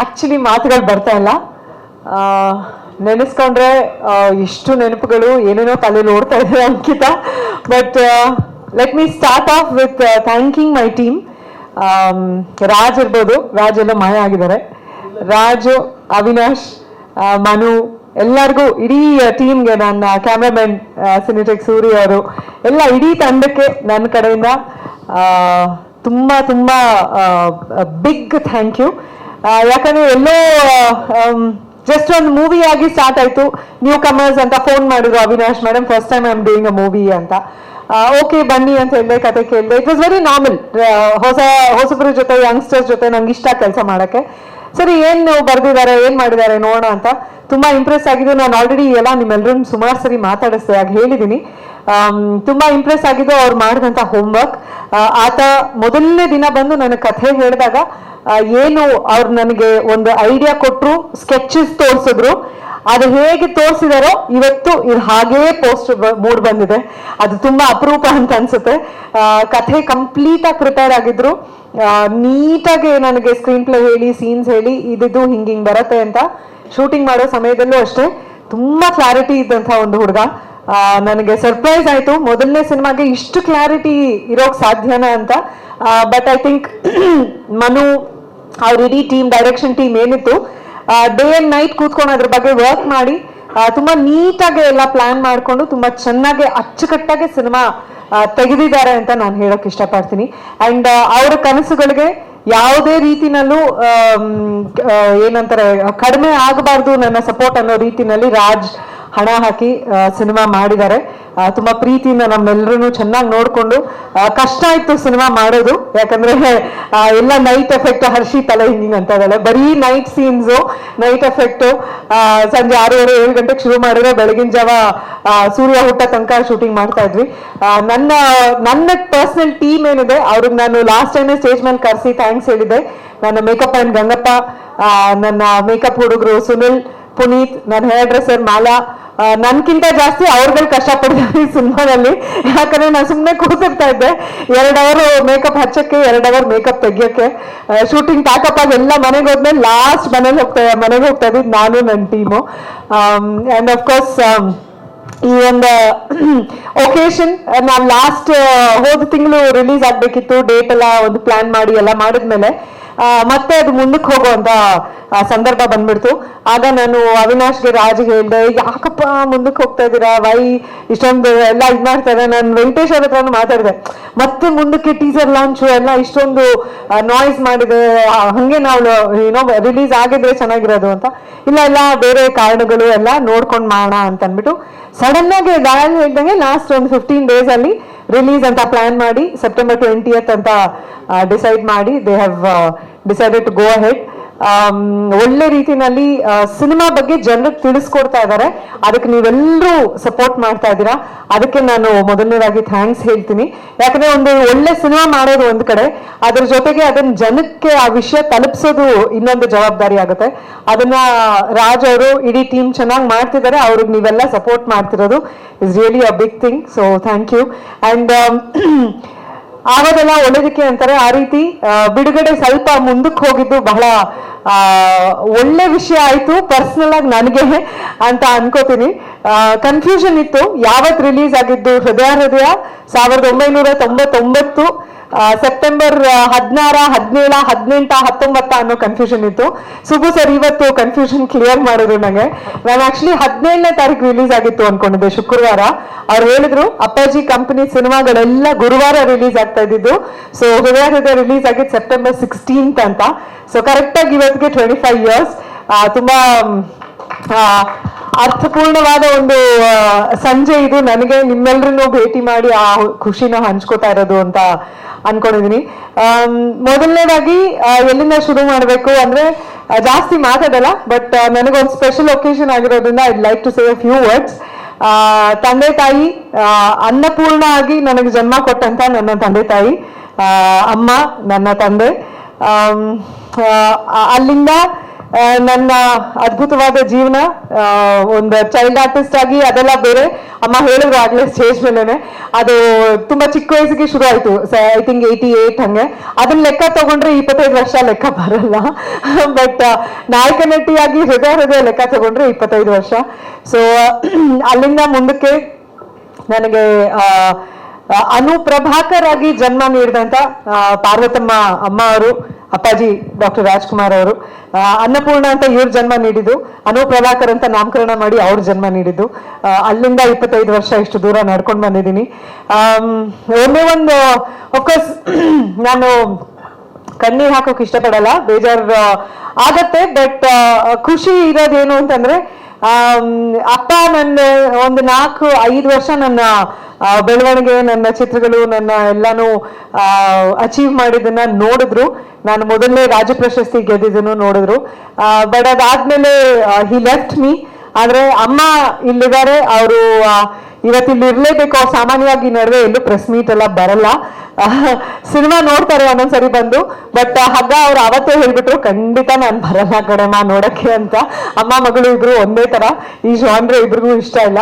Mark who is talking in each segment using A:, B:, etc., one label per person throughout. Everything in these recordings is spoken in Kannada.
A: ಆಕ್ಚುಲಿ ಮಾತುಗಳು ಬರ್ತಾ ಇಲ್ಲ. ನೆನೆಸ್ಕೊಂಡ್ರೆ ಎಷ್ಟು ನೆನಪುಗಳು ಏನೇನೋ ತಲೆಯಲ್ಲಿ ಓಡ್ತಾ ಇದೆ Ankita. But let me start off with thanking my team. Raj ಇರ್ಬೋದು, ರಾಜ್ ಎಲ್ಲ ಮಾಯ ಆಗಿದ್ದಾರೆ. ರಾಜು, ಅವಿನಾಶ್, ಮನು, ಎಲ್ಲರಿಗೂ, ಇಡೀ ಟೀಮ್ಗೆ, ನನ್ನ ಕ್ಯಾಮ್ರಾಮನ್ ಸಿನಿಟೆಕ್ ಸೂರ್ಯ ಅವರು, ಎಲ್ಲ ಇಡೀ ತಂಡಕ್ಕೆ ನನ್ನ ಕಡೆಯಿಂದ ತುಂಬಾ ತುಂಬಾ ಬಿಗ್ ಥ್ಯಾಂಕ್ ಯು. ಯಾಕಂದ್ರೆ ಎಲ್ಲೋ ಜಸ್ಟ್ ಒಂದು ಮೂವಿ ಆಗಿ ಸ್ಟಾರ್ಟ್ ಆಯ್ತು. ನ್ಯೂ ಕಮರ್ಸ್ ಅಂತ ಫೋನ್ ಮಾಡಿದ್ರು Avinash madam, first time I am doing a movie ಅಂತ. ಓಕೆ ಬನ್ನಿ ಅಂತ ಹೇಳಿದೆ, ಕತೆ ಕೇಳಿದೆ. It was very normal. ಹೊಸಬ್ರ ಜೊತೆ, ಯಂಗ್ಸ್ಟರ್ಸ್ ಜೊತೆ ನಂಗೆ ಇಷ್ಟ ಕೆಲಸ ಮಾಡಕ್ಕೆ. ಸರಿ, ಏನು ಬರ್ದಿದ್ದಾರೆ, ಏನ್ ಮಾಡಿದ್ದಾರೆ ನೋಡೋಣ ಅಂತ ತುಂಬಾ ಇಂಪ್ರೆಸ್ ಆಗಿದ್ದು. ನಾನು ಆಲ್ರೆಡಿ ಎಲ್ಲ ನಿಮ್ಮೆಲ್ಲರೂ ಸುಮಾರು ಸರಿ ಮಾತಾಡಿಸ್ದೆ, ಆಗ ಹೇಳಿದ್ದೀನಿ. ತುಂಬಾ ಇಂಪ್ರೆಸ್ ಆಗಿದ್ದು ಅವ್ರು ಮಾಡಿದಂತ ಹೋಮ್ವರ್ಕ್. ಆತ ಮೊದಲನೇ ದಿನ ಬಂದು ನನ್ನ ಕಥೆ ಹೇಳಿದಾಗ ಏನು ಅವ್ರು ನನಗೆ ಒಂದು ಐಡಿಯಾ ಕೊಟ್ಟರು, ಸ್ಕೆಚಸ್ ತೋರಿಸಿದ್ರು. ಅದು ಹೇಗೆ ತೋರಿಸಿದಾರೋ ಇವತ್ತು ಇದು ಹಾಗೇ ಪೋಸ್ಟ್ ಮೂಡ್ ಬಂದಿದೆ. ಅದು ತುಂಬಾ ಅಪರೂಪ ಅಂತ ಅನ್ಸುತ್ತೆ. ಕಥೆ ಕಂಪ್ಲೀಟ್ ಆಗಿ ಪ್ರಿಪೇರ್ ಆಗಿದ್ರು. ನೀಟಾಗಿ ನನಗೆ ಸ್ಕ್ರೀನ್ ಪ್ಲೇ ಹೇಳಿ, ಸೀನ್ಸ್ ಹೇಳಿ, ಇದಿದ್ದು ಹಿಂಗಿಂಗ್ ಬರತ್ತೆ ಅಂತ. ಶೂಟಿಂಗ್ ಮಾಡೋ ಸಮಯದಲ್ಲೂ ಅಷ್ಟೇ ತುಂಬಾ ಕ್ಲಾರಿಟಿ ಇದ್ದಂಥ ಒಂದು ಹುಡುಗ. ನನಗೆ ಸರ್ಪ್ರೈಸ್ ಆಯ್ತು, ಮೊದಲನೇ ಸಿನಿಮಾಗೆ ಇಷ್ಟು ಕ್ಲಾರಿಟಿ ಇರೋಕ್ ಸಾಧ್ಯನಾ ಅಂತ. ಬಟ್ ಐ ಥಿಂಕ್ ಮನು, ಅವ್ರ ಇಡೀ ಟೀಮ್, ಡೈರೆಕ್ಷನ್ ಟೀಮ್ ಏನಿತ್ತು, ಡೇ ಅಂಡ್ ನೈಟ್ ಕೂತ್ಕೊಂಡು ಅದ್ರ ಬಗ್ಗೆ ವರ್ಕ್ ಮಾಡಿ ತುಂಬಾ ನೀಟಾಗಿ ಎಲ್ಲ ಪ್ಲಾನ್ ಮಾಡ್ಕೊಂಡು ತುಂಬಾ ಚೆನ್ನಾಗಿ ಅಚ್ಚುಕಟ್ಟಾಗಿ ಸಿನಿಮಾ ತೆಗೆದಿದ್ದಾರೆ ಅಂತ ನಾನು ಹೇಳಕ್ ಇಷ್ಟಪಡ್ತೀನಿ. ಅಂಡ್ ಅವರ ಕನಸುಗಳಿಗೆ ಯಾವುದೇ ರೀತಿನಲ್ಲೂ ಏನಂತಾರೆ, ಕಡಿಮೆ ಆಗಬಾರ್ದು ನನ್ನ ಸಪೋರ್ಟ್ ಅನ್ನೋ ರೀತಿನಲ್ಲಿ ರಾಜ್ ಹಣ ಹಾಕಿ ಸಿನಿಮಾ ಮಾಡಿದ್ದಾರೆ. ತುಂಬಾ ಪ್ರೀತಿಯಿಂದ ನಮ್ಮೆಲ್ಲರೂ ಚೆನ್ನಾಗಿ ನೋಡ್ಕೊಂಡು. ಕಷ್ಟ ಆಯ್ತು ಸಿನಿಮಾ ಮಾಡೋದು, ಯಾಕಂದ್ರೆ ಎಲ್ಲ ನೈಟ್ ಎಫೆಕ್ಟ್. ಹರ್ಷಿ ತಲೆ ಹಿಂಗಿಂಗ್ ಅಂತ ಇದ್ದಾಳೆ, ಬರೀ ನೈಟ್ ಸೀನ್ಸು, ನೈಟ್ ಎಫೆಕ್ಟ್. ಸಂಜೆ 6:30-7 ಗಂಟೆಗೆ ಶುರು ಮಾಡಿದ್ರೆ ಬೆಳಗಿನ ಜಾವ ಸೂರ್ಯ ಹುಟ್ಟ ತನಕ ಶೂಟಿಂಗ್ ಮಾಡ್ತಾ ಇದ್ವಿ. ನನ್ನ ಪರ್ಸನಲ್ ಟೀಮ್ ಏನಿದೆ ಅವ್ರಿಗೆ ನಾನು ಲಾಸ್ಟ್ ಟೈಮ್ ಸ್ಟೇಜ್ ಮೇಲೆ ಕರೆಸಿ ಥ್ಯಾಂಕ್ಸ್ ಹೇಳಿದ್ದೆ. ನನ್ನ ಮೇಕಪ್ ಮ್ಯಾನ್ ಗಂಗಪ್ಪ, ನನ್ನ ಮೇಕಪ್ ಹುಡುಗರು ಸುನಿಲ್, ಪುನೀತ್, ನನ್ನ ಹೇರ್ ಡ್ರೆಸ್ಸರ್ ಮಾಲಾ, ನನ್ಕಿಂತ ಜಾಸ್ತಿ ಅವ್ರಗಳು ಕಷ್ಟಪಡ್ತಾರೆ ಈ ಸಿನಿಮಾದಲ್ಲಿ. ಯಾಕಂದ್ರೆ ನಾನು ಸುಮ್ಮನೆ ಕೂತಿರ್ತಾ ಇದ್ದೆ 2 ಅವರ್ ಮೇಕಪ್ ಹಚ್ಚಕ್ಕೆ, 2 ಅವರ್ ಮೇಕಪ್ ತೆಗಿಯಕ್ಕೆ. ಶೂಟಿಂಗ್ ಪ್ಯಾಕಪ್ ಆಗಿ ಎಲ್ಲ ಮನೆಗೆ ಹೋದ್ಮೇಲೆ ಲಾಸ್ಟ್ ಮನೆಗೆ ಹೋಗ್ತಾ ಇದ್ದಿದ್ದು ನಾನು, ನನ್ನ ಟೀಮು. ಅಂಡ್ ಅಫ್ಕೋರ್ಸ್ ಈ ಒಂದು ಒಕೇಶನ್ ನಾನು ಲಾಸ್ಟ್ ಹೋದ ತಿಂಗಳು ರಿಲೀಸ್ ಆಗ್ಬೇಕಿತ್ತು. ಡೇಟ್ ಎಲ್ಲ ಒಂದು ಪ್ಲಾನ್ ಮಾಡಿ ಎಲ್ಲ ಮಾಡಿದ್ಮೇಲೆ ಮತ್ತೆ ಅದು ಮುಂದಕ್ಕೆ ಹೋಗುವಂತ ಸಂದರ್ಭ ಬಂದ್ಬಿಡ್ತು. ಆಗ ನಾನು ಅವಿನಾಶ್ಗೆ, ರಾಜ್ಗೆ ಹೇಳಿದೆ, ಯಾಕಪ್ಪ ಮುಂದಕ್ಕೆ ಹೋಗ್ತಾ ಇದ್ದೀರಾ, ವೈ ಇಷ್ಟೊಂದು ಎಲ್ಲ ಇದು ಮಾಡ್ತಾರೆ. ನಾನು ವೆಂಕಟೇಶ್ ಅವ್ರ ಹತ್ರ ಮಾತಾಡಿದೆ, ಮತ್ತೆ ಮುಂದಕ್ಕೆ ಟೀಸರ್ ಲಾಂಚು ಎಲ್ಲ ಇಷ್ಟೊಂದು ನಾಯ್ಸ್ ಮಾಡಿದೆ, ಹಂಗೆ ನಾವು ಏನೋ ರಿಲೀಸ್ ಆಗಿದ್ರೆ ಚೆನ್ನಾಗಿರೋದು ಅಂತ. ಇಲ್ಲ ಬೇರೆ ಕಾರಣಗಳು ಎಲ್ಲ ನೋಡ್ಕೊಂಡು ಮಾಡೋಣ ಅಂತ ಅಂದ್ಬಿಟ್ಟು ಸಡನ್ ಆಗಿ ದಾಳಿ ಹೇಳ್ದಂಗೆ ಲಾಸ್ಟ್ ಒಂದು 15 days ಅಲ್ಲಿ ರಿಲೀಸ್ ಅಂತ ಪ್ಲಾನ್ ಮಾಡಿ ಸೆಪ್ಟೆಂಬರ್ 20th ಅಂತ ಡಿಸೈಡ್ ಮಾಡಿ they have decided to go ahead. ಒಳ್ಳೆ ರೀತಿನಲ್ಲಿ ಸಿನಿಮಾ ಬಗ್ಗೆ ಜನರಿಗೆ ತಿಳಿಸ್ಕೊಡ್ತಾ ಇದ್ದಾರೆ. ಅದಕ್ಕೆ ನೀವೆಲ್ಲರೂ ಸಪೋರ್ಟ್ ಮಾಡ್ತಾ ಇದ್ದೀರಾ, ಅದಕ್ಕೆ ನಾನು ಮೊದಲನೇದಾಗಿ ಥ್ಯಾಂಕ್ಸ್ ಹೇಳ್ತೀನಿ. ಯಾಕಂದ್ರೆ ಒಂದು ಒಳ್ಳೆ ಸಿನಿಮಾ ಮಾಡೋದು ಒಂದು ಕಡೆ, ಅದ್ರ ಜೊತೆಗೆ ಅದನ್ನ ಜನಕ್ಕೆ ಆ ವಿಷಯ ತಲುಪಿಸೋದು ಇನ್ನೊಂದು ಜವಾಬ್ದಾರಿ ಆಗುತ್ತೆ. ಅದನ್ನ ರಾಜ್ ಅವರು, ಇಡೀ ಟೀಮ್ ಚೆನ್ನಾಗಿ ಮಾಡ್ತಿದ್ದಾರೆ. ಅವ್ರಿಗೆ ನೀವೆಲ್ಲ ಸಪೋರ್ಟ್ ಮಾಡ್ತಿರೋದು is really a big thing. So thank you. And ಆಗೋದೆಲ್ಲ ಒಳ್ಳೇದಕ್ಕೆ ಅಂತಾರೆ, ಆ ರೀತಿ ಬಿಡುಗಡೆ ಸ್ವಲ್ಪ ಮುಂದಕ್ಕೆ ಹೋಗಿದ್ದು ಬಹಳ ಒಳ್ಳೆ ವಿಷಯ ಆಯ್ತು ಪರ್ಸನಲ್ ಆಗಿ ನನಗೆ ಅಂತ ಅನ್ಕೋತೀನಿ. ಕನ್ಫ್ಯೂಷನ್ ಇತ್ತು ಯಾವತ್ ರಿಲೀಸ್ ಆಗಿದ್ದು. ಹೃದಯ 1999 ಸೆಪ್ಟೆಂಬರ್ 16, 17, 18, 19 ಅನ್ನೋ ಕನ್ಫ್ಯೂಷನ್ ಇತ್ತು. ಸುಬ್ಬು ಸರ್ ಇವತ್ತು ಕನ್ಫ್ಯೂಷನ್ ಕ್ಲಿಯರ್ ಮಾಡಿದ್ರು ನಂಗೆ. ನಾನು ಆಕ್ಚುಲಿ 17ನೇ ತಾರೀಕು ರಿಲೀಸ್ ಆಗಿತ್ತು ಅನ್ಕೊಂಡಿದ್ದೆ, ಶುಕ್ರವಾರ. ಅವ್ರು ಹೇಳಿದ್ರು ಅಪ್ಪಾಜಿ ಕಂಪನಿ ಸಿನಿಮಾಗಳೆಲ್ಲ ಗುರುವಾರ ರಿಲೀಸ್ ಆಗ್ತಾ ಇದ್ದಿದ್ದು. ಸೊ ಹೃದಯ ರಿಲೀಸ್ ಆಗಿದ್ದು ಸೆಪ್ಟೆಂಬರ್ 16th ಅಂತ. ಸೊ ಕರೆಕ್ಟ್ ಆಗಿ ಇವತ್ತಿಗೆ 25 years. ತುಂಬಾ ಅರ್ಥಪೂರ್ಣವಾದ ಒಂದು ಸಂಜೆ ಇದು ನನಗೆ. ನಿಮ್ಮೆಲ್ಲರನ್ನು ಭೇಟಿ ಮಾಡಿ ಆ ಖುಷಿನ ಹಂಚ್ಕೋತಾ ಇರೋದು ಅಂತ ಅನ್ಕೊಂಡಿದೀನಿ. ಮೊದಲನೇದಾಗಿ ಎಲ್ಲಿಂದ ಶುರು ಮಾಡಬೇಕು ಅಂದ್ರೆ ಜಾಸ್ತಿ ಮಾತಾಡಲ್ಲ, ಬಟ್ ನನಗೊಂದು ಸ್ಪೆಷಲ್ ಒಕೇಶನ್ ಆಗಿರೋದ್ರಿಂದ I like to say a few words. ತಂದೆ ತಾಯಿ, ಅನ್ನಪೂರ್ಣ ಆಗಿ ನನಗೆ ಜನ್ಮ ಕೊಟ್ಟಂತ ನನ್ನ ತಂದೆ ತಾಯಿ, ಅಮ್ಮ, ನನ್ನ ತಂದೆ, ಅಲ್ಲಿಂದ ನನ್ನ ಅದ್ಭುತವಾದ ಜೀವನ, ಒಂದು ಚೈಲ್ಡ್ ಆರ್ಟಿಸ್ಟ್ ಆಗಿ ಅದೆಲ್ಲ ಬೇರೆ. ಅಮ್ಮ ಹೇಳಿದ್ರು ಆಗ್ಲೇ ಸ್ಟೇಜ್ ಮೇಲೆನೆ, ಅದು ತುಂಬಾ ಚಿಕ್ಕ ವಯಸ್ಸಿಗೆ ಶುರು ಆಯ್ತು. ಐ ಥಿಂಕ್ 88 ಹಂಗೆ. ಅದನ್ನ ಲೆಕ್ಕ ತಗೊಂಡ್ರೆ 25 ವರ್ಷ ಲೆಕ್ಕ ಬರಲ್ಲ. ಬಟ್ ನಾಯಕ ನಟಿಯಾಗಿ ಹೃದಯ ಲೆಕ್ಕ ತಗೊಂಡ್ರೆ 25 ವರ್ಷ. ಸೊ ಅಲ್ಲಿಂದ ಮುಂದಕ್ಕೆ ನನಗೆ ಅನು ಪ್ರಭಾಕರ್ ಆಗಿ ಜನ್ಮ ನೀಡಿದಂತ ಪಾರ್ವತಮ್ಮ ಅಮ್ಮ ಅವರು, ಅಪ್ಪಾಜಿ ಡಾಕ್ಟರ್ ರಾಜ್ಕುಮಾರ್ ಅವರು, ಅನ್ನಪೂರ್ಣ ಅಂತ ಇವ್ರ ಜನ್ಮ ನೀಡಿದ್ದು, ಅನು ಪ್ರಭಾಕರ್ ಅಂತ ನಾಮಕರಣ ಮಾಡಿ ಅವ್ರ ಜನ್ಮ ನೀಡಿದ್ದು. ಅಲ್ಲಿಂದ 25 ವರ್ಷ ಇಷ್ಟು ದೂರ ನಡ್ಕೊಂಡು ಬಂದಿದ್ದೀನಿ. ಒಂದೇ ಒಂದು ಅಫ್ಕೋರ್ಸ್ ನಾನು ಕಣ್ಣೀರ್ ಹಾಕೋಕ್ ಇಷ್ಟಪಡಲ್ಲ, ಬೇಜಾರು ಆಗತ್ತೆ. ಬಟ್ ಖುಷಿ ಇರೋದೇನು ಅಂತಂದ್ರೆ ಅಪ್ಪ ನನ್ನ ಒಂದು 4-5 ವರ್ಷ ನನ್ನ ಬೆಳವಣಿಗೆ, ನನ್ನ ಚಿತ್ರಗಳು, ನನ್ನ ಎಲ್ಲಾನು ಅಚೀವ್ ಮಾಡಿದ್ದನ್ನ ನೋಡಿದ್ರು. ನಾನು ಮೊದಲನೇ ರಾಜ್ಯ ಪ್ರಶಸ್ತಿ ಗೆದ್ದಿದ್ದನ್ನು ನೋಡಿದ್ರು. ಬಟ್ ಅದಾದ್ಮೇಲೆ ಹಿ ಲೆಫ್ಟ್ ಮೀ. ಆದ್ರೆ ಅಮ್ಮ ಇಲ್ಲಿದ್ದಾರೆ, ಅವರು ಇವತ್ತಿಲ್ಲಿ ಇರ್ಲೇಬೇಕು. ಅವ್ರು ಸಾಮಾನ್ಯವಾಗಿ ನಡುವೆ ಎಲ್ಲೂ ಪ್ರೆಸ್ ಮೀಟ್ ಎಲ್ಲ ಬರಲ್ಲ, ಸಿನಿಮಾ ನೋಡ್ತಾರೆ ಒಂದೊಂದ್ಸರಿ ಬಂದು. ಬಟ್ ಹಗ್ಗ ಅವ್ರು ಅವತ್ತೇ ಹೇಳ್ಬಿಟ್ರು, ಖಂಡಿತ ನಾನು ಬರಲ್ಲ ಕಡೆಮ್ಮ ನೋಡಕ್ಕೆ ಅಂತ. ಅಮ್ಮ ಮಗಳು ಇಬ್ರು ಒಂದೇ ತರ, ಈ ಜಾನ್ರೆ ಇಬ್ರಿಗೂ ಇಷ್ಟ ಇಲ್ಲ.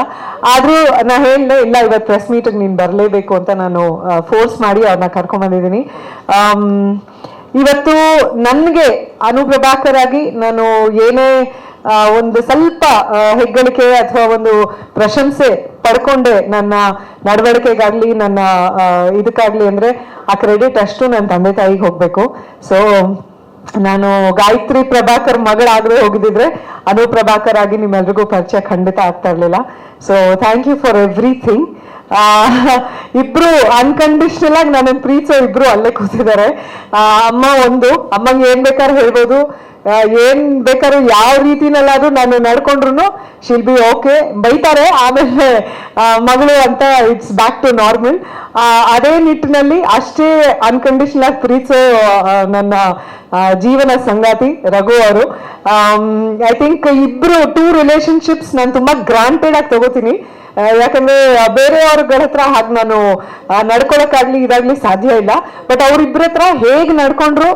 A: ಆದ್ರೂ ನಾ ಹೇಳಿದೆ, ಇಲ್ಲ ಇವತ್ತು ಪ್ರೆಸ್ ಮೀಟಿಗೆ ನೀನ್ ಬರ್ಲೇಬೇಕು ಅಂತ ನಾನು ಫೋರ್ಸ್ ಮಾಡಿ ಅವ್ರನ್ನ ಕರ್ಕೊಂಡ್ ಬಂದಿದ್ದೀನಿ. ಇವತ್ತು ನನ್ಗೆ ಅನು ಪ್ರಭಾಕರ್ ಆಗಿ ನಾನು ಏನೇ ಒಂದು ಸ್ವಲ್ಪ ಹೆಗ್ಗಳಿಕೆ ಅಥವಾ ಒಂದು ಪ್ರಶಂಸೆ ಪಡ್ಕೊಂಡೆ ನನ್ನ ನಡವಳಿಕೆಗಾಗ್ಲಿ, ನನ್ನ ಇದಕ್ಕಾಗ್ಲಿ ಅಂದ್ರೆ ಆ ಕ್ರೆಡಿಟ್ ಅಷ್ಟು ನನ್ನ ತಂದೆ ತಾಯಿಗೆ ಹೋಗ್ಬೇಕು. ಸೊ ನಾನು ಗಾಯತ್ರಿ ಪ್ರಭಾಕರ್ ಮಗಳಾಗದೆ ಹೋಗಿದ್ರೆ ಅನು ಪ್ರಭಾಕರ್ ಆಗಿ ನಿಮ್ಮೆಲ್ರಿಗೂ ಪರಿಚಯ ಖಂಡಿತ ಆಗ್ತಾ ಇರ್ಲಿಲ್ಲ. So thank you for everything. ಇಬ್ರು ಅನ್ಕಂಡೀಷನಲ್ ಆಗಿ ನನ್ನನ್ನು ಪ್ರೀತಿಸೋ ಇಬ್ರು ಅಲ್ಲೇ ಕೂತಿದ್ದಾರೆ. ಅಮ್ಮ ಅಮ್ಮಂಗೆ ಏನ್ ಬೇಕಾದ್ರೂ ಹೇಳ್ಬೋದು, ಏನ್ ಬೇಕಾದ್ರೂ ಯಾವ ರೀತಿನಲ್ಲಾದ್ರೂ ನಾನು ನಡ್ಕೊಂಡ್ರು ಶಿಲ್ ಬಿ ಓಕೆ. ಬೈತಾರೆ, ಆಮೇಲೆ ಮಗಳು ಅಂತ ಇಟ್ಸ್ ಬ್ಯಾಕ್ ಟು ನಾರ್ಮಲ್. ಅದೇ ನಿಟ್ಟಿನಲ್ಲಿ ಅಷ್ಟೇ ಅನ್ಕಂಡೀಷನಲ್ ಆಗಿ ಪ್ರೀತಿಸೋ ನನ್ನ ಜೀವನ ಸಂಗಾತಿ ರಘು ಅವರು. ಐ ಥಿಂಕ್ ಇಬ್ರು 2 ರಿಲೇಶನ್ಶಿಪ್ಸ್ ನಾನು ತುಂಬಾ ಗ್ರಾಂಟೆಡ್ ಆಗಿ ತಗೋತೀನಿ. ಯಾಕಂದ್ರೆ ಬೇರೆಯವ್ರಗಳ ಹತ್ರ ಹಾಗೆ ನಾನು ನಡ್ಕೊಳಕ್ಕಾಗ್ಲಿ ಇದಾಗ್ಲಿ ಸಾಧ್ಯ ಇಲ್ಲ. ಬಟ್ ಅವ್ರಿಬ್ರ ಹತ್ರ ಹೇಗ್ ನಡ್ಕೊಂಡ್ರು,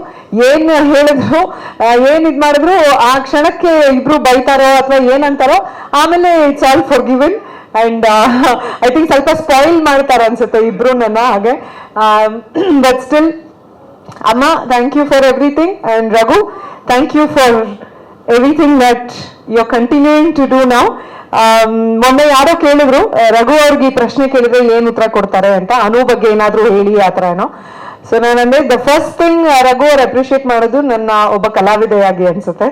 A: ಏನ್ ಹೇಳಿದ್ರು, ಏನ್ ಇದ್ ಮಾಡಿದ್ರು, ಆ ಕ್ಷಣಕ್ಕೆ ಇಬ್ರು ಬೈತಾರೋ ಅಥವಾ ಏನಂತಾರೋ, ಆಮೇಲೆ it's all for given. And I think ಸ್ವಲ್ಪ ಸ್ಪಾಯಿಲ್ ಮಾಡ್ತಾರ ಅನ್ಸುತ್ತೆ ಇಬ್ರು ನನ್ನ ಹಾಗೆ. ಬಟ್ ಸ್ಟಿಲ್ ಅಮ್ಮ, thank you for everything. And Raghu, thank you for everything that you are continuing to do now. ಮೊನ್ನೆ ಯಾರೋ ಕೇಳಿದ್ರು, ರಘು ಅವ್ರಿಗೆ ಈ ಪ್ರಶ್ನೆ ಕೇಳಿದ್ರೆ ಏನ್ ಉತ್ತರ ಕೊಡ್ತಾರೆ ಅಂತ, ಅನು ಬಗ್ಗೆ ಏನಾದ್ರು ಹೇಳಿ ಆ ಥರ ಏನೋ. ಸೊ ನಾನಂದ್ರೆ ದ ಫಸ್ಟ್ ಥಿಂಗ್ ರಘು ಅವ್ರು ಅಪ್ರಿಷಿಯೇಟ್ ಮಾಡೋದು ನನ್ನ ಒಬ್ಬ ಕಲಾವಿದೆಯಾಗಿ ಅನ್ಸುತ್ತೆ.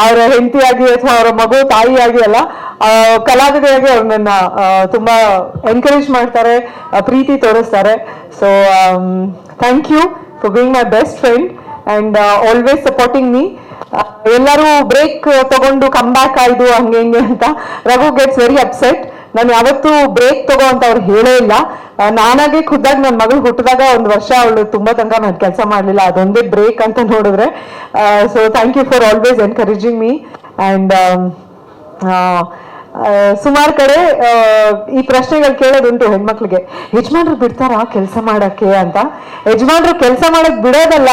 A: ಅವರ ಹೆಂಡತಿಯಾಗಿ ಅಥವಾ ಅವರ ಮಗು ತಾಯಿಯಾಗಿ ಅಲ್ಲ, ಕಲಾವಿದೆಯಾಗಿ ಅವ್ರು ನನ್ನ ತುಂಬಾ ಎನ್ಕರೇಜ್ ಮಾಡ್ತಾರೆ, ಪ್ರೀತಿ ತೋರಿಸ್ತಾರೆ. So thank you for being my best friend and always supporting me. ಎಲ್ಲರೂ ಬ್ರೇಕ್ ತಗೊಂಡು ಕಮ್ ಬ್ಯಾಕ್ ಆಯ್ದು ಹಂಗೆ ಹಿಂಗೆ ಅಂತ ರಘು ಗೆಟ್ಸ್ ವೆರಿ ಅಪ್ಸೆಟ್. ನಾನು ಯಾವತ್ತೂ ಬ್ರೇಕ್ ತಗೋ ಅಂತ ಅವ್ರು ಹೇಳೇ ಇಲ್ಲ. ನಾನಾಗೆ ಖುದ್ದಾಗಿ ನನ್ನ ಮಗಳು ಹುಟ್ಟಿದಾಗ 1 ವರ್ಷ ಅವಳು ತುಂಬಾ ತನಕ ನಾನು ಕೆಲಸ ಮಾಡಲಿಲ್ಲ, ಅದೊಂದೇ ಬ್ರೇಕ್ ಅಂತ ನೋಡಿದ್ರೆ. So thank you for always encouraging me. And ಸುಮಾರು ಕಡೆ ಈ ಪ್ರಶ್ನೆಗಳು ಕೇಳೋದುಂಟು ಹೆಣ್ಮಕ್ಳಿಗೆ, ಯಜಮಾನ್ರು ಬಿಡ್ತಾರಾ ಕೆಲಸ ಮಾಡಕ್ಕೆ ಅಂತ. ಯಜಮಾನ್ರು ಕೆಲಸ ಮಾಡಕ್ ಬಿಡೋದಲ್ಲ,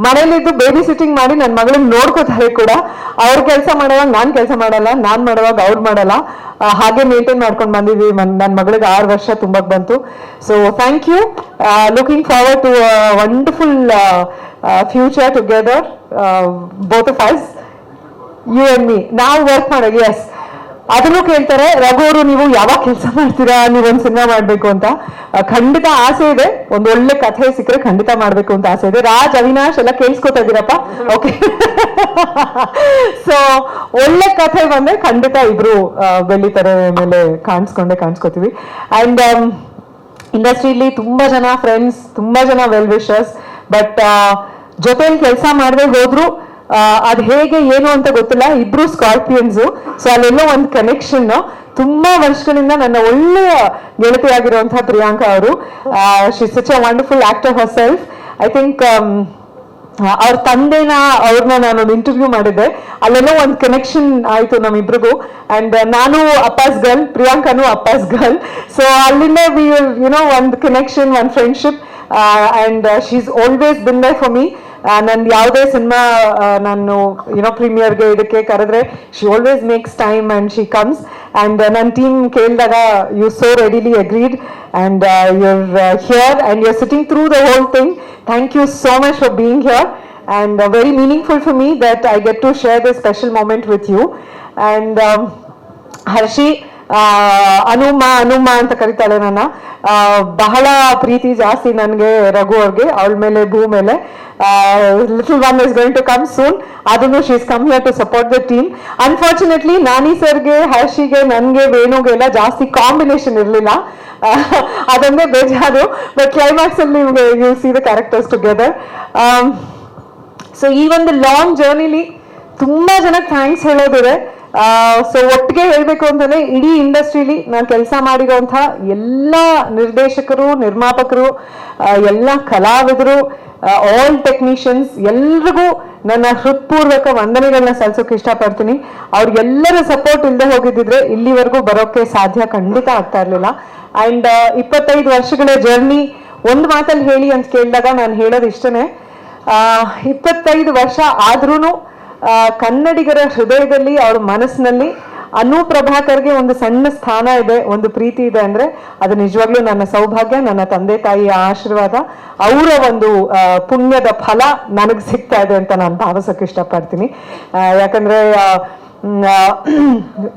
A: ಮನೇಲಿದ್ದು ಬೇಬಿ ಸಿಟ್ಟಿಂಗ್ ಮಾಡಿ ನನ್ನ ಮಗಳನ್ನ ನೋಡ್ಕೋತಾರೆ ಕೂಡ. ಅವ್ರ ಕೆಲಸ ಮಾಡುವಾಗ ನಾನ್ ಕೆಲಸ ಮಾಡಲ್ಲ, ನಾನ್ ಮಾಡುವಾಗ ಅವ್ರು ಮಾಡಲ್ಲ, ಹಾಗೆ ಮೇಂಟೈನ್ ಮಾಡ್ಕೊಂಡು ಬಂದಿದ್ವಿ. ನನ್ನ ಮಗಳಿಗೆ 6 ವರ್ಷ ತುಂಬಕ್ ಬಂತು. So thank you. Looking forward to wonderful future together, both of us, you and me. ನಾವು ವರ್ಕ್ ಮಾಡೋದು. ಎಸ್, ಅದನ್ನು ಕೇಳ್ತಾರೆ, ರಘು ಅವರು ನೀವು ಯಾವಾಗ ಕೆಲಸ ಮಾಡ್ತೀರಾ, ನೀವೊಂದು ಸಿನಿಮಾ ಮಾಡ್ಬೇಕು ಅಂತ. ಖಂಡಿತ ಆಸೆ ಇದೆ, ಒಂದು ಒಳ್ಳೆ ಕಥೆ ಸಿಕ್ಕರೆ ಖಂಡಿತ ಮಾಡ್ಬೇಕು ಅಂತ ಆಸೆ ಇದೆ. ರಾಜ್, ಅವಿನಾಶ್ ಎಲ್ಲ ಕೇಳಿಸ್ಕೊತಾ ಇದ್ದೀರಪ್ಪ? ಓಕೆ. ಸೊ ಒಳ್ಳೆ ಕಥೆ ಬಂದ್ರೆ ಖಂಡಿತ ಇಬ್ರು ಬೆಳಿತಾರೆ ಮೇಲೆ ಕಾಣಿಸ್ಕೊತೀವಿ. ಅಂಡ್ ಇಂಡಸ್ಟ್ರಿಲಿ ತುಂಬಾ ಜನ ಫ್ರೆಂಡ್ಸ್, ತುಂಬಾ ಜನ ವೆಲ್ ವಿಶರ್ಸ್. ಬಟ್ ಜೊತೆಲಿ ಕೆಲಸ ಮಾಡದೆ ಹೋದ್ರು ಅದ್ ಹೇಗೆ ಏನು ಅಂತ ಗೊತ್ತಿಲ್ಲ. ಇಬ್ರು ಸ್ಕಾರ್ಪಿಯನ್ಸ್, ಸೊ ಅಲ್ಲೆಲ್ಲೋ ಒಂದು ಕನೆಕ್ಷನ್. ತುಂಬಾ ವರ್ಷಗಳಿಂದ ನನ್ನ ಒಳ್ಳೆಯ ಗೆಳತಿಯಾಗಿರುವಂತಹ ಪ್ರಿಯಾಂಕಾ ಅವರು, she such a wonderful actor Har self. I think ಅವ್ರ ತಂದೆನ ಅವ್ರನ್ನ ನಾನೊಂದು ಇಂಟರ್ವ್ಯೂ ಮಾಡಿದ್ದೆ, ಅಲ್ಲೆಲ್ಲೋ ಒಂದು ಕನೆಕ್ಷನ್ ಆಯ್ತು ನಮ್ಮಿಬ್ರಿಗೂ. ಅಂಡ್ ನಾನು ಅಪ್ಪಾಸ್ ಗರ್ಲ್, ಪ್ರಿಯಾಂಕಾನು ಅಪ್ಪಾಸ್ ಗರ್ಲ್. ಸೊ ಅಲ್ಲಿಂದ ಒಂದು ಕನೆಕ್ಷನ್, ಒಂದು friendship. And she is always been there for me. ನಂದು ಯಾವುದೇ ಸಿನಿಮಾ ನಾನು ಪ್ರೀಮಿಯರ್ಗೆ ಇದಕ್ಕೆ ಕರೆದ್ರೆ she always makes time and she comes and ನನ್ನ ಟೀಮ್ ಕೇಳಿದಾಗ you so readily agreed and you're here and you are sitting through the whole thing. Thank you so much for being here and very meaningful for me that I get to share this special moment with you. And Hershey ಅನುಮ ಅಂತ ಕರಿತಾಳೆ ನನ್ನ, ಬಹಳ ಪ್ರೀತಿ ಜಾಸ್ತಿ ನನಗೆ ರಘು ಅವ್ರಿಗೆ, ಅವಳ ಮೇಲೆ ಭೂ ಮೇಲೆ. Little one is going to come soon, ಅದನ್ನು she is come here to support the team. Unfortunately Nani ಸರ್ಗೆ, ಹರ್ಷಿಗೆ, ನನಗೆ, ವೇಣುಗೆ ಎಲ್ಲ ಜಾಸ್ತಿ ಕಾಂಬಿನೇಷನ್ ಇರಲಿಲ್ಲ, ಅದೊಂದೇ ಬೇಜಾರು. ಬಟ್ ಕ್ಲೈಮ್ಯಾಕ್ಸ್ ಅಲ್ಲಿ U C the characters together. So ಈ ಒಂದು ಲಾಂಗ್ ಜರ್ನಿಲಿ ತುಂಬ ಜನಕ್ಕೆ ಥ್ಯಾಂಕ್ಸ್ ಹೇಳೋದಿದೆ. ಸೊ ಒಟ್ಟಿಗೆ ಹೇಳಬೇಕು ಅಂತಂದರೆ ಇಡೀ ಇಂಡಸ್ಟ್ರೀಲಿ ನಾನು ಕೆಲಸ ಮಾಡಿರೋಂಥ ಎಲ್ಲ ನಿರ್ದೇಶಕರು, ನಿರ್ಮಾಪಕರು, ಎಲ್ಲ ಕಲಾವಿದರು, ಆಲ್ ಟೆಕ್ನಿಷಿಯನ್ಸ್ ಎಲ್ರಿಗೂ ನನ್ನ ಹೃತ್ಪೂರ್ವಕ ವಂದನೆಗಳನ್ನ ಸಲ್ಲಿಸೋಕೆ ಇಷ್ಟಪಡ್ತೀನಿ. ಅವ್ರಿಗೆಲ್ಲರ ಸಪೋರ್ಟ್ ಇಲ್ಲದೆ ಹೋಗಿದ್ದಿದ್ರೆ ಇಲ್ಲಿವರೆಗೂ ಬರೋಕ್ಕೆ ಸಾಧ್ಯ ಖಂಡಿತ ಆಗ್ತಾ ಇರಲಿಲ್ಲ. ಆ್ಯಂಡ್ 25 ವರ್ಷಗಳ ಜರ್ನಿ ಒಂದು ಮಾತಲ್ಲಿ ಹೇಳಿ ಅಂತ ಕೇಳಿದಾಗ ನಾನು ಹೇಳೋದು ಇಷ್ಟನೇ, 25 ವರ್ಷ ಆದ್ರೂ ಕನ್ನಡಿಗರ ಹೃದಯದಲ್ಲಿ, ಅವ್ರ ಮನಸ್ಸಿನಲ್ಲಿ ಅನು ಪ್ರಭಾಕರ್ಗೆ ಒಂದು ಸಣ್ಣ ಸ್ಥಾನ ಇದೆ, ಒಂದು ಪ್ರೀತಿ ಇದೆ ಅಂದ್ರೆ ಅದು ನಿಜವಾಗ್ಲೂ ನನ್ನ ಸೌಭಾಗ್ಯ, ನನ್ನ ತಂದೆ ತಾಯಿಯ ಆಶೀರ್ವಾದ, ಅವರ ಒಂದು ಪುಣ್ಯದ ಫಲ ನನಗೆ ಸಿಗ್ತಾ ಇದೆ ಅಂತ ನಾನು ಭಾವಿಸೋಕೆ ಇಷ್ಟಪಡ್ತೀನಿ. ಯಾಕಂದ್ರೆ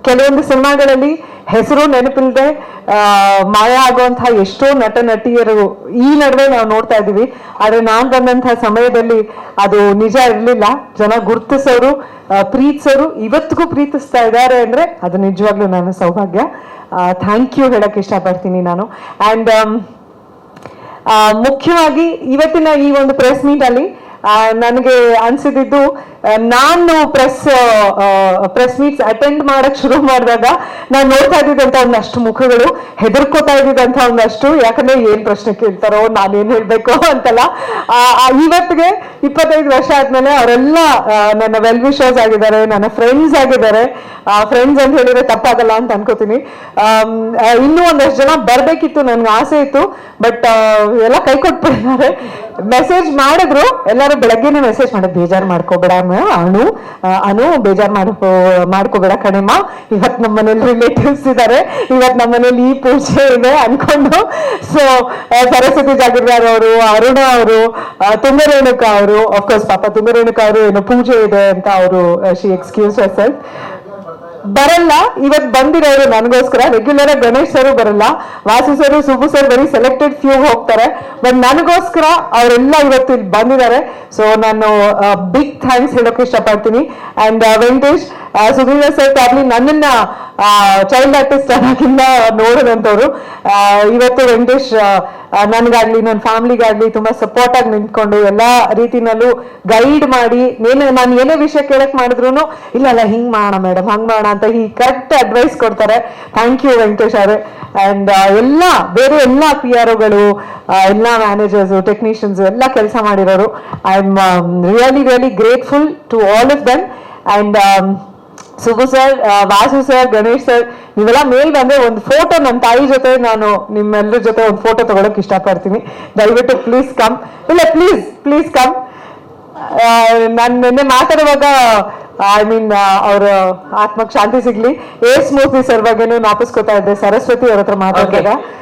A: ಕೆಲವೊಂದು ಸಿನಿಮಾಗಳಲ್ಲಿ ಹೆಸರು ನೆನಪಿಲ್ಲದೆ ಮಾಯ ಆಗುವಂತಹ ಎಷ್ಟೋ ನಟ ನಟಿಯರು ಈ ನಡುವೆ ನಾವು ನೋಡ್ತಾ ಇದ್ದೀವಿ. ಆದ್ರೆ ನಾನು ಬಂದಂತಹ ಸಮಯದಲ್ಲಿ ಅದು ನಿಜ ಇರಲಿಲ್ಲ. ಜನ ಗುರ್ತಿಸೋರು, ಪ್ರೀತಿಸೋರು, ಇವತ್ತಿಗೂ ಪ್ರೀತಿಸ್ತಾ ಇದ್ದಾರೆ ಅಂದ್ರೆ ಅದು ನಿಜವಾಗ್ಲೂ ನನ್ನ ಸೌಭಾಗ್ಯ. ಥ್ಯಾಂಕ್ ಯು ಹೇಳಕ್ ಇಷ್ಟಪಡ್ತೀನಿ ನಾನು. ಆ್ಯಂಡ್ ಮುಖ್ಯವಾಗಿ ಇವತ್ತಿನ ಈ ಒಂದು ಪ್ರೆಸ್ ಮೀಟ್ ಅಲ್ಲಿ ನನಗೆ ಅನ್ಸಿದ್ದು, ನಾನು ಪ್ರೆಸ್ ಮೀಟ್ಸ್ ಅಟೆಂಡ್ ಮಾಡಕ್ ಶುರು ಮಾಡಿದಾಗ ನಾನು ನೋಡ್ತಾ ಇದ್ದಿದ್ದಂತ ಒಂದಷ್ಟು ಮುಖಗಳು, ಹೆದರ್ಕೋತಾ ಇದ್ದಿದ್ದಂತ ಒಂದಷ್ಟು, ಯಾಕಂದ್ರೆ ಏನ್ ಪ್ರಶ್ನೆ ಕೇಳ್ತಾರೋ, ನಾನೇನ್ ಹೇಳ್ಬೇಕು ಅಂತಲ್ಲ. ಇವತ್ತಿಗೆ 25 ವರ್ಷ ಆದ್ಮೇಲೆ ಅವರೆಲ್ಲ ನನ್ನ ವೆಲ್ ವಿಶರ್ಸ್ ಆಗಿದ್ದಾರೆ, ನನ್ನ ಫ್ರೆಂಡ್ಸ್ ಆಗಿದ್ದಾರೆ. ಫ್ರೆಂಡ್ಸ್ ಅಂತ ಹೇಳಿದ್ರೆ ತಪ್ಪಾಗಲ್ಲ ಅಂತ ಅನ್ಕೋತೀನಿ. ಇನ್ನೂ ಒಂದಷ್ಟು ಜನ ಬರ್ಬೇಕಿತ್ತು, ನನ್ಗೆ ಆಸೆ ಇತ್ತು, ಬಟ್ ಎಲ್ಲ ಕೈ ಕೊಟ್ಬಿಟ್ಟಿದ್ದಾರೆ. ಮೆಸೇಜ್ ಮಾಡಿದ್ರು, ಎಲ್ಲರೂ ಬೆಳಗ್ಗೆನೆ ಮೆಸೇಜ್ ಮಾಡಿ, ಬೇಜಾರು ಮಾಡ್ಕೋಬೇಡ ಅನು ಬೇಜಾರು ಮಾಡ್ಕೋಬೇಡ ಕಣಮ್ಮ, ಇವತ್ ನಮ್ಮ ಮನೇಲಿ ರಿಲೇಟಿವ್ಸ್ ಇದ್ದಾರೆ, ಇವತ್ ನಮ್ಮ ಮನೇಲಿ ಈ ಪೂಜೆ ಇದೆ ಅನ್ಕೊಂಡು. ಸೊ ಸರಸ್ವತಿ ಜಾಗೀರ್ದಾರ್ ಅವರು, ಅರುಣ ಅವರು, ತುಂಗರೇಣುಕಾ ಅವರು, ಅಫ್ಕೋರ್ಸ್ ಪಾಪ ತುಂಗರೇಣುಕಾ ಅವರು ಏನೋ ಪೂಜೆ ಇದೆ ಅಂತ ಅವರು ಶಿ ಎಕ್ಸ್ಕ್ಯೂಸ್ ಹರ್ಸೆಲ್ಫ್ ಬರಲ್ಲ. ಇವತ್ ಬಂದಿರೋರು ನನಗೋಸ್ಕರ. ರೆಗ್ಯುಲರ್ ಆಗಿ ಗಣೇಶ್ ಸರ್ ಬರಲ್ಲ, ವಾಸು ಸರ್, ಸುಬ್ಬು ಸರ್ ಬರೀ ಸೆಲೆಕ್ಟೆಡ್ ಫ್ಯೂ ಹೋಗ್ತಾರೆ, ಬಟ್ ನನಗೋಸ್ಕರ ಅವರೆಲ್ಲ ಇವತ್ತು ಇಲ್ಲಿ ಬಂದಿದ್ದಾರೆ. ಸೊ ನಾನು ಬಿಗ್ ಥ್ಯಾಂಕ್ಸ್ ಹೇಳೋಕೆ ಇಷ್ಟಪಡ್ತೀನಿ. And Venkatesh, Sudhindra sir probably ನನ್ನನ್ನ ಚೈಲ್ಡ್ ಆರ್ಟಿಸ್ಟ್ ಅನ್ನೋಕ್ಕಿಂತ ನೋಡಿದಂಥವ್ರು. ಇವತ್ತು ವೆಂಕಟೇಶ್ ನನ್ಗಾಗ್ಲಿ, ನನ್ನ ಫ್ಯಾಮಿಲಿಗಾಗ್ಲಿ ತುಂಬಾ ಸಪೋರ್ಟ್ ಆಗಿ ನಿಂತ್ಕೊಂಡು ಎಲ್ಲಾ ರೀತಿನಲ್ಲೂ ಗೈಡ್ ಮಾಡಿ, ನಾನು ಏನೇ ವಿಷಯ ಕೇಳಕ್ ಮಾಡಿದ್ರು ಇಲ್ಲ ಹಿಂಗ್ ಮಾಡೋಣ ಮೇಡಮ್, ಹಂಗ್ ಮಾಡೋಣ ಅಂತ ಈ ಕರೆಕ್ಟ್ ಅಡ್ವೈಸ್ ಕೊಡ್ತಾರೆ. ಥ್ಯಾಂಕ್ ಯು ವೆಂಕಟೇಶ್ ಅವರೇ. ಅಂಡ್ ಬೇರೆ ಎಲ್ಲ PR ಗಳು, ಎಲ್ಲ ಮ್ಯಾನೇಜರ್ಸ್, ಟೆಕ್ನಿಷಿಯನ್ಸ್ ಎಲ್ಲ ಕೆಲಸ ಮಾಡಿರೋರು. I am really grateful to all of them. And Subbu sir, Vasu sir, Ganesh sir, ನೀವೆಲ್ಲ ಮೇಲ್ ಬಂದ್ರೆ ಒಂದು ಫೋಟೋ ನನ್ನ ತಾಯಿ ಜೊತೆ ನಾನು ನಿಮ್ಮೆಲ್ಲರ ಜೊತೆ ಒಂದು ಫೋಟೋ ತಗೊಳಕ್ ಇಷ್ಟಪಡ್ತೀನಿ. ದಯವಿಟ್ಟು ಪ್ಲೀಸ್ ಕಮ್. ಇಲ್ಲ ಪ್ಲೀಸ್ ಕಮ್. ನಾನು ನಿನ್ನೆ ಮಾತಾಡುವಾಗ ಅವ್ರ ಆತ್ಮಕ್ ಶಾಂತಿ ಸಿಗ್ಲಿ, ಎಸ್ ಮೂರ್ತಿ ಸರ್ ಬಗ್ಗೆನೂ ನಾಪಿಸ್ಕೊತಾ ಇದ್ದೆ ಸರಸ್ವತಿ ಅವ್ರ ಹತ್ರ ಮಾತಾಡಿದಾಗ.